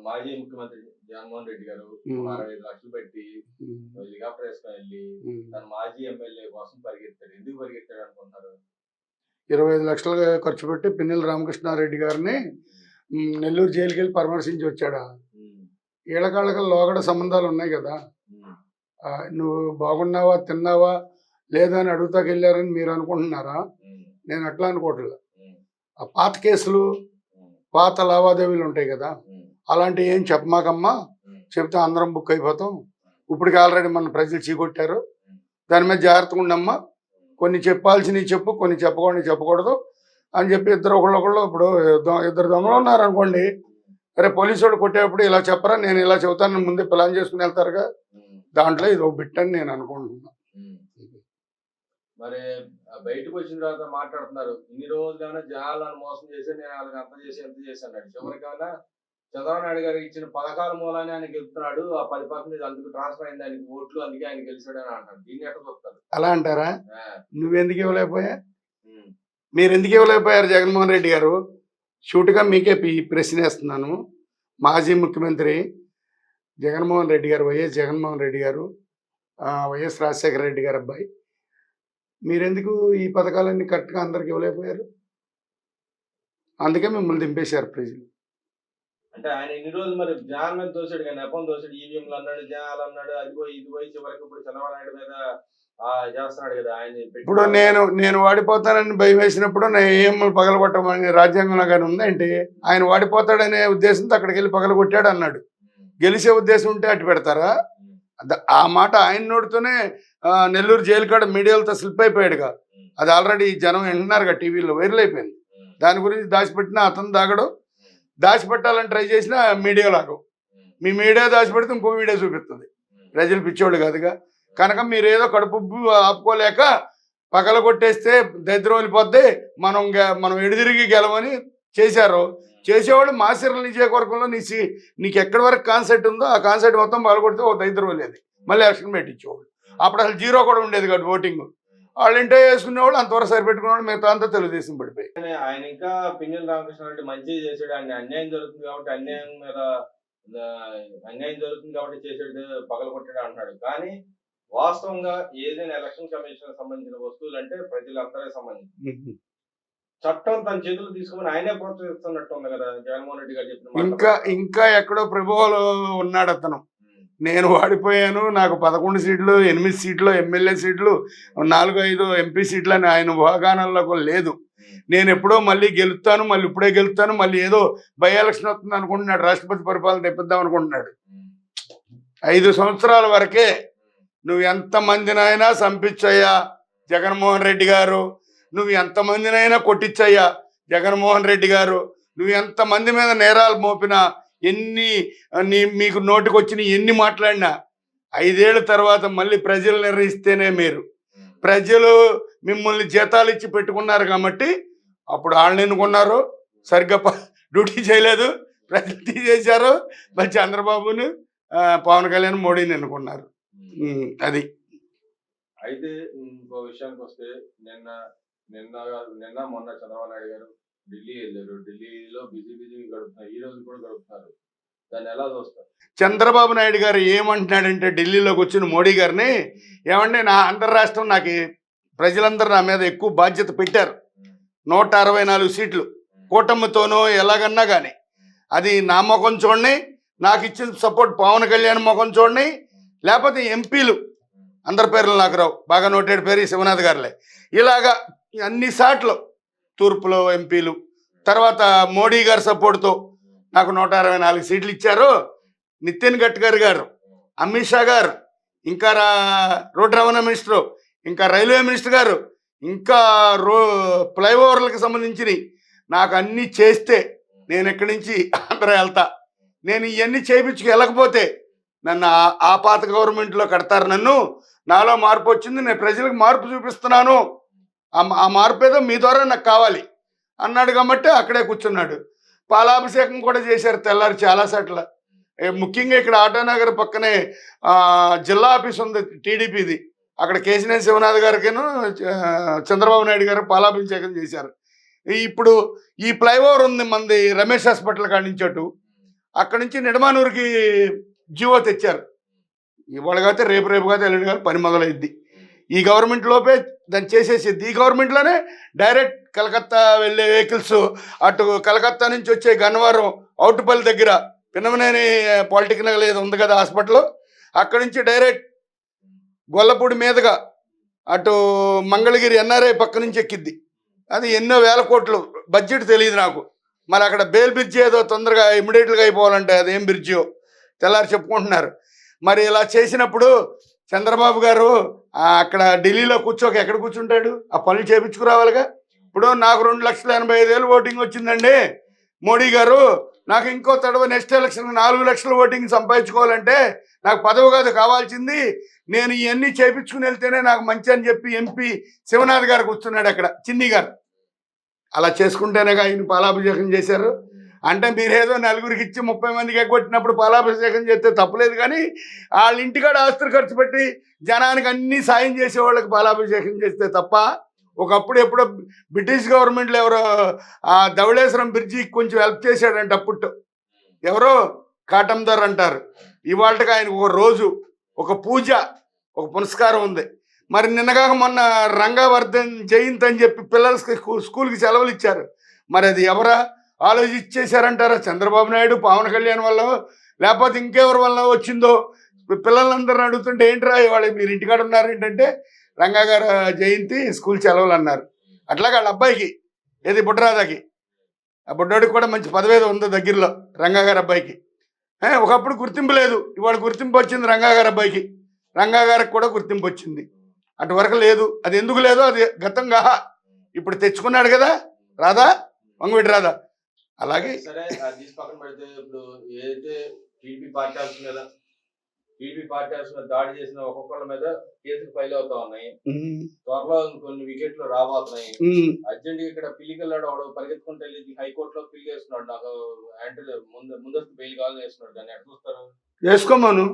మాజీ ముఖ్యమంత్రి జగన్మోహన్ రెడ్డి గారు ఉమ్, 65 లక్షలు పెట్టి ఉమ్, హెలికాప్టర్ వేసుకొని వెళ్ళి ఉమ్. తన మాజీ ఎమ్మెల్యే కోసం పరిగెత్తాడు. ఎందుకు పరిగెత్తాడు అనుకుంటున్నారు? 25 లక్షలు ఖర్చు పెట్టి పిన్నెల రామకృష్ణారెడ్డి గారిని నెల్లూరు జైలుకి వెళ్ళి పరామర్శించి వచ్చాడా? ఉమ్, ఏళ్ళకాళ్ళకి లోగడ సంబంధాలు ఉన్నాయి కదా. ఉమ్, నువ్వు బాగున్నావా, తిన్నావా లేదా అని అడుగుతాకి వెళ్ళారని మీరు అనుకుంటున్నారా? ఉమ్, నేను అట్లా అనుకోవట్లేదు. ఉమ్, ఆ పాత కేసులు, ఉమ్, పాత లావాదేవీలు ఉంటాయి కదా, ఉమ్, అలాంటివి ఏం చెప్పమాకమ్మా. ఉమ్, చెప్తే అందరం బుక్ అయిపోతాం. ఇప్పటికి ఆల్రెడీ మన ప్రజలు చీకొట్టారు. ఉమ్, దాని మీద జాగ్రత్తగా ఉండమ్మా. కొన్ని చెప్పాల్సినవి చెప్పు, కొన్ని చెప్పకూడదు అని చెప్పి ఒకళ్ళు ఇప్పుడు ఇద్దరు దొంగలు ఉన్నారనుకోండి, అరే పోలీసు వాడు కొట్టేటప్పుడు ఇలా చెప్పరా, నేను ఇలా చెబుతాను ముందే ప్లాన్ చేసుకుని వెళ్తారుగా. ఉమ్, దాంట్లో ఇది ఒక బిట్ అని నేను అనుకుంటున్నాను. ఉమ్. మరి బయటకు వచ్చిన తర్వాత మాట్లాడుతున్నారు, ఇన్ని రోజులైనా జనాలను మోసం చేసి నేను వాళ్ళకి అంత చేసి ఎంత చేసి అన్నాడు. చివరికైనా చంద్రబాబు నాయుడు గారు ఇచ్చిన పథకాల మూలాన్ని ఆయన గెలుపుతున్నాడు. ఆ 10% అందుకు ట్రాన్స్ఫర్ అయింది ఆయనకి ఓట్లు, అందుకే ఆయన గెలిచాడు అని అంటారు. దీన్ని ఎట్లా చూస్తారు? అలా అంటారా? ఆ, నువ్వెందుకు ఇవ్వలేకపోయా? ఉమ్, మీరు ఎందుకు ఇవ్వలేకపోయారు? జగన్మోహన్ రెడ్డి గారు షూట్గా మీకే ప్రశ్న వేస్తున్నాను. మాజీ ముఖ్యమంత్రి జగన్మోహన్ రెడ్డి గారు, వైఎస్ జగన్మోహన్ రెడ్డి గారు, వైఎస్ రాజశేఖర రెడ్డి గారు అబ్బాయి, మీరెందుకు ఈ పథకాలన్నీ కరెక్ట్గా అందరికి ఇవ్వలేకపోయారు? అందుకే మిమ్మల్ని దింపేశారు ప్రజలు. అంటే ఆయన ఇన్ని రోజులు మరి జనాల మీద దోశాడు, కానీ నెపం దోశాడు. ఈవీఎంలు అన్నాడు, జనాలు అన్నాడు, అది పోయి ఇది పోయి చివరికి ఇప్పుడు చంద్రబాబు నాయుడు మీద చేస్తున్నాడు కదా ఆయన. ఇప్పుడు నేను వాడిపోతానని భయం వేసినప్పుడు నేను ఏం పగలగొట్టమని రాజ్యాంగంలో కానీ ఉందంటే, ఆయన వాడిపోతాడనే ఉద్దేశంతో అక్కడికి వెళ్ళి పగలగొట్టాడు అన్నాడు. గెలిచే ఉద్దేశం ఉంటే అటు పెడతారా? ఆ మాట ఆయన నోటితోనే నెల్లూరు జైలు కాడ మీడియాలతో స్లిప్ అయిపోయాడుగా. అది ఆల్రెడీ జనం వింటున్నారుగా, టీవీలో వైరల్ అయిపోయింది. దాని గురించి దాచిపెట్టినా అతను దాగడు, దాచిపెట్టాలని ట్రై చేసినా మీడియా లాగవు. మీ మీడియా దాచిపెడితే ఇంకో వీడియో చూపిస్తుంది. ప్రజలు పిచ్చోళ్ళు కాదుగా. కనుక మీరు ఏదో కడుపు ఆపుకోలేక పగల కొట్టేస్తే దరిద్రం వెళ్ళిపోద్ది, మనం ఎడుదిరిగి గెలవని చేశారు. చేసేవాళ్ళు మాసిరల నియోజకవర్గంలో నీకు ఎక్కడి వరకు కాన్సెప్ట్ ఉందో ఆ కాన్సెప్ట్ మొత్తం పగలగొడితే ఒక దరిద్రం వెళ్ళేది. మళ్ళీ ఎలక్షన్ పెట్టించేవాళ్ళు. అప్పుడు అసలు జీరో కూడా ఉండేది కాదు ఓటింగ్. వాళ్ళు ఇంటో వేసుకునేవాళ్ళు, అంతవరకు సరిపెట్టుకునేవాళ్ళు, మిగతా అంతా తెలుగుదేశం పడిపోయి. ఆయన ఇంకా పిన్నెల రామకృష్ణారెడ్డి మంచి చేశాడు. ఆయన అన్యాయం జరుగుతుంది కాబట్టి అన్యాయం జరుగుతుంది కాబట్టి చేసాడు, పగలగొట్టాడు అంటున్నాడు. కానీ వాస్తవంగా ఏదైనా ఎలక్షన్ కమిషన్ సంబంధించిన వస్తువులు అంటే ప్రజలందరికీ సంబంధించి చట్టం తన చేతులు తీసుకుని ఆయనే ప్రోత్సహిస్తున్నట్టు ఉంది కదా జగన్మోహన్ రెడ్డి గారు చెప్పిన. ఇంకా ఎక్కడో ప్రభువులు ఉన్నాడు అతను. నేను వాడిపోయాను, నాకు 11 సీట్లు, 8 సీట్లు ఎమ్మెల్యే సీట్లు, 4-5 ఎంపీ సీట్లు అని ఆయన వాగ్దానాల్లో లేదు. నేను ఎప్పుడో మళ్ళీ గెలుస్తాను, మళ్ళీ ఇప్పుడే గెలుస్తాను, మళ్ళీ ఏదో బై ఎలక్షన్ వస్తుంది అనుకుంటున్నాడు. రాష్ట్రపతి పరిపాలన తెప్పిద్దాం అనుకుంటున్నాడు. 5 సంవత్సరాల వరకే నువ్వు ఎంతమందినైనా చంపించయ్యా జగన్మోహన్ రెడ్డి గారు, నువ్వు ఎంతమందినైనా కొట్టించయ్యా జగన్మోహన్ రెడ్డి గారు, నువ్వు ఎంతమంది మీద నేరాలు మోపినా, మీకు నోటికి వచ్చిన ఎన్ని మాట్లాడినా 5 ఏళ్ల తర్వాత మళ్ళీ ప్రజలు నిర్ణయిస్తేనే మీరు. ప్రజలు మిమ్మల్ని జీతాలు ఇచ్చి పెట్టుకున్నారు కాబట్టి అప్పుడు వాళ్ళని ఎన్నుకున్నారు, సరిగ్గా డ్యూటీ చేయలేదు, ప్రజలు తీసేశారు. మరి చంద్రబాబుని, పవన్ కళ్యాణ్, మోడీని ఎన్నుకున్నారు. అది. అయితే ఇంకో విషయానికి వస్తే నిన్న మొన్న చంద్రబాబు నాయుడు గారు ఢిల్లీ వెళ్ళారు. ఢిల్లీలో బిజీ గడుపుతున్నారు. ఈ రోజు కూడా గడుపుతున్నారు. దాన్ని ఎలా చూస్తారు? చంద్రబాబు నాయుడు గారు ఏమంటున్నాడంటే, ఢిల్లీలోకి వచ్చిన మోడీ గారిని, ఏమంటే నా ఆంధ్ర రాష్ట్రం నాకు ప్రజలందరూ నా మీద ఎక్కువ బాధ్యత పెట్టారు, 164 సీట్లు కూటమితోనో ఎలాగన్నా కానీ, అది నా ముఖం చూడండి, నాకు ఇచ్చిన సపోర్ట్ పవన్ కళ్యాణ్ ముఖం చూడండి, లేకపోతే ఎంపీలు అందరి పేర్లు నాకు రావు, బాగా నోటెడ్ పేరు శివనాథ్ గారులే. ఇలాగా అన్ని సార్లు తూర్పులో ఎంపీలు, తర్వాత మోడీ గారి సపోర్ట్తో నాకు 164 సీట్లు ఇచ్చారు. నితిన్ గడ్కరీ గారు, అమిత్ షా గారు, ఇంకా రోడ్డు రవాణా మినిస్టరు, ఇంకా రైల్వే మినిస్టర్ గారు, ఇంకా ఫ్లైఓవర్లకు సంబంధించినవి నాకు అన్నీ చేస్తే నేను ఇక్కడి నుంచి ఆంధ్ర వెళ్తా. నేను ఇవన్నీ చేయించుకు వెళ్ళకపోతే నన్ను ఆ పాత గవర్నమెంట్లో కడతారు. నాలో మార్పు వచ్చింది, నేను ప్రజలకు మార్పు చూపిస్తున్నాను, ఆ మార్పు ఏదో మీ ద్వారా నాకు కావాలి అన్నాడు. కాబట్టి అక్కడే కూర్చున్నాడు. పాలాభిషేకం కూడా చేశారు తెల్లారి చాలా సార్లు. ముఖ్యంగా ఇక్కడ ఆటోనగర్ పక్కనే జిల్లా ఆఫీస్ ఉంది టీడీపీది, అక్కడ కేశినేని శివనాథ్ గారికేను చంద్రబాబు నాయుడు గారు పాలాభిషేకం చేశారు. ఇప్పుడు ఈ ఫ్లైఓవర్ ఉంది మంది రమేష్ హాస్పిటల్ కాడి నుంచి అటు, అక్కడి నుంచి నిడమానూరుకి జీవో తెచ్చారు. ఇవాళ కాకపోతే రేపు కాకపోతే ఎల్లుండి కాదు పని మొదలైద్ది. ఈ గవర్నమెంట్ లోపే దాన్ని చేసేసిద్ది. ఈ గవర్నమెంట్లోనే డైరెక్ట్ కలకత్తా వెళ్ళే వెహికల్స్, అటు కలకత్తా నుంచి వచ్చే గన్నవరం అవుటుపల్లి దగ్గర పిన్నమనేని పాలిటెక్నికల్ ఏదో ఉంది కదా హాస్పిటల్, అక్కడి నుంచి డైరెక్ట్ గొల్లపూడి మీదుగా అటు మంగళగిరి ఎన్ఆర్ఐ పక్క నుంచి ఎక్కిద్ది. అది ఎన్నో వేల కోట్లు బడ్జెట్ తెలియదు నాకు. మరి అక్కడ బేల్ బ్రిడ్జి ఏదో తొందరగా ఇమ్మీడియట్గా అయిపోవాలంటే అదేం బ్రిడ్జో తెల్లారి చెప్పుకుంటున్నారు. మరి ఇలా చేసినప్పుడు చంద్రబాబు గారు అక్కడ ఢిల్లీలో కూర్చోక ఎక్కడ కూర్చుంటాడు? ఆ పనులు చేయించుకురావాలిగా. ఇప్పుడు నాకు 2,85,000 ఓటింగ్ వచ్చిందండి, మోడీ గారు నాకు ఇంకో తడవ నెక్స్ట్ ఎలక్షన్ 4 లక్షల ఓటింగ్ సంపాదించుకోవాలంటే నాకు పదవి కాదు కావాల్సింది, నేను ఇవన్నీ చేయించుకుని వెళ్తేనే నాకు మంచి అని చెప్పి ఎంపీ శివనాథ్ గారు కూర్చున్నాడు అక్కడ, చిన్ని గారు. అలా చేసుకుంటేనే ఆయన పాలాభిషేకం చేశారు. అంటే మీరేదో నలుగురికి ఇచ్చి 30 మందికి ఎగ్గొట్టినప్పుడు పాలాభిషేకం చేస్తే తప్పలేదు, కానీ వాళ్ళ ఇంటికాడ ఆస్తులు ఖర్చు పెట్టి జనానికి అన్ని సాయం చేసే వాళ్ళకి పాలాభిషేకం చేస్తే తప్ప. ఒకప్పుడు ఎప్పుడో బ్రిటిష్ గవర్నమెంట్లో ఎవరో ఆ ధవళేశ్వరం బ్రిడ్జికి కొంచెం హెల్ప్ చేశాడంటే అప్పుడు ఎవరో కాటందర్ అంటారు. ఇవాళకి ఆయనకు ఒక రోజు, ఒక పూజ, ఒక పునస్కారం ఉంది. మరి నిన్నగాక మొన్న రంగవర్ధన్ జయంతి అని చెప్పి పిల్లలకి స్కూల్కి సెలవులు ఇచ్చారు. మరి అది ఎవరా ఆలోచించేశారంటారా? చంద్రబాబు నాయుడు, పవన్ కళ్యాణ్ వల్ల, లేకపోతే ఇంకెవరి వల్ల వచ్చిందో? పిల్లలందరిని అడుగుతుంటే ఏంట్రా ఇవాళ మీరు ఇంటికాడ ఉన్నారు ఏంటంటే రంగా గారు జయంతి స్కూల్ సెలవులు అన్నారు. అట్లాగే వాళ్ళ అబ్బాయికి ఏది బుడ్డరాజాకి, ఆ బుడ్డోడికి కూడా మంచి పదవి ఏదో ఉంది దగ్గరలో రంగా గారి అబ్బాయికి. ఒకప్పుడు గుర్తింపు లేదు, ఇవాళ గుర్తింపు వచ్చింది రంగా గారి అబ్బాయికి. రంగా గారికి కూడా గుర్తింపు వచ్చింది. అటువరకు లేదు. అది ఎందుకు లేదో అది గతంగా ఇప్పుడు తెచ్చుకున్నాడు కదా రాదా, వంగవీటి రాదా. అలాగే సరే అది తీసి పక్కన పెడితే ఇప్పుడు ఏదైతే టీడీపీ పార్టీ హౌస్ మీద దాడి చేసిన ఒక్కొక్కళ్ళ మీద కేసులు ఫైల్ అవుతా ఉన్నాయి. త్వరలో కొన్ని వికెట్లు రాబోతున్నాయి. అర్జెంట్ ఇక్కడ పిల్లికెళ్ళాడు, వాడు పరిగెత్తుకుంటూ వెళ్ళి హైకోర్టులో పిల్లి వేస్తున్నాడు, నాకు ముందస్తు బెయిల్ కావాలని వేస్తున్నాడు. దాన్ని ఎట్లా చూస్తారు? వేసుకోమను,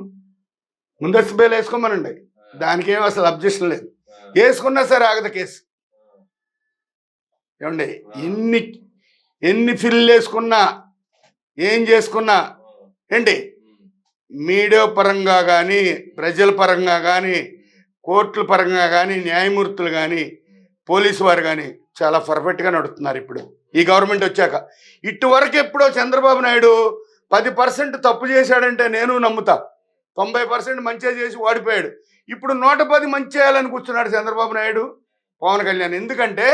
ముందస్తు బెయిల్ వేసుకోమనండి, దానికి ఏం అసలు అబ్జెక్షన్ లేదు. వేసుకున్నా సరే ఆగదు కేసు. ఏమండి ఎన్ని ఫిల్ వేసుకున్నా ఏం చేసుకున్నా ఏంటి మీడియా పరంగా కానీ, ప్రజల పరంగా కానీ, కోర్టుల పరంగా కానీ, న్యాయమూర్తులు కానీ, పోలీసు వారు కానీ చాలా పర్ఫెక్ట్గా నడుస్తున్నారు ఇప్పుడు ఈ గవర్నమెంట్ వచ్చాక. ఇటువరకు ఎప్పుడో చంద్రబాబు నాయుడు 10% తప్పు చేశాడంటే నేను నమ్ముతా, 90% మంచిగా చేసి వాడిపోయాడు. ఇప్పుడు 110 మంచి చేయాలని కూర్చున్నాడు చంద్రబాబు నాయుడు, పవన్ కళ్యాణ్. ఎందుకంటే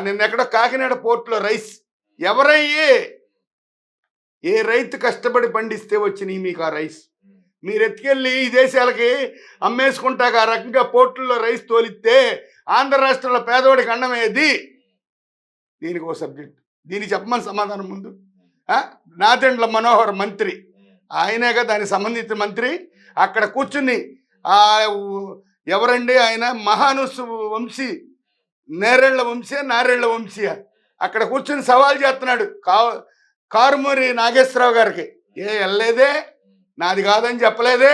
నిన్న ఎక్కడో కాకినాడ పోర్టులో రైస్ ఎవరయ్యే ఏ రైతు కష్టపడి పండిస్తే వచ్చినాయి మీకు ఆ రైస్, మీరు ఎత్తుకెళ్ళి ఈ దేశాలకి అమ్మేసుకుంటాక ఆ రకంగా పోర్టుల్లో రైస్ తోలిస్తే ఆంధ్ర రాష్ట్రంలో పేదవాడికి అన్నమేది. దీనికి ఒక సబ్జెక్ట్, దీనికి చెప్పమని సమాధానం ముందు. నాదెండ్ల మనోహర్ మంత్రి, ఆయనేగా దానికి సంబంధించిన మంత్రి. అక్కడ కూర్చుని ఎవరండి ఆయన, మహానుస్ వంశీ, నారెళ్ల వంశీ అక్కడ కూర్చుని సవాల్ చేస్తున్నాడు కారుమూరి నాగేశ్వరరావు గారికి. వెళ్ళలేదే, నాది కాదని చెప్పలేదే.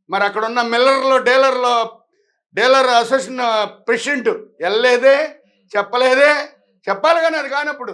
మరి అక్కడ ఉన్న మిల్లర్లో డీలర్ అసోసియేషన్ ప్రెసిడెంట్ వెళ్ళలేదే, చెప్పలేదే. చెప్పాలి కానీ అది కానప్పుడు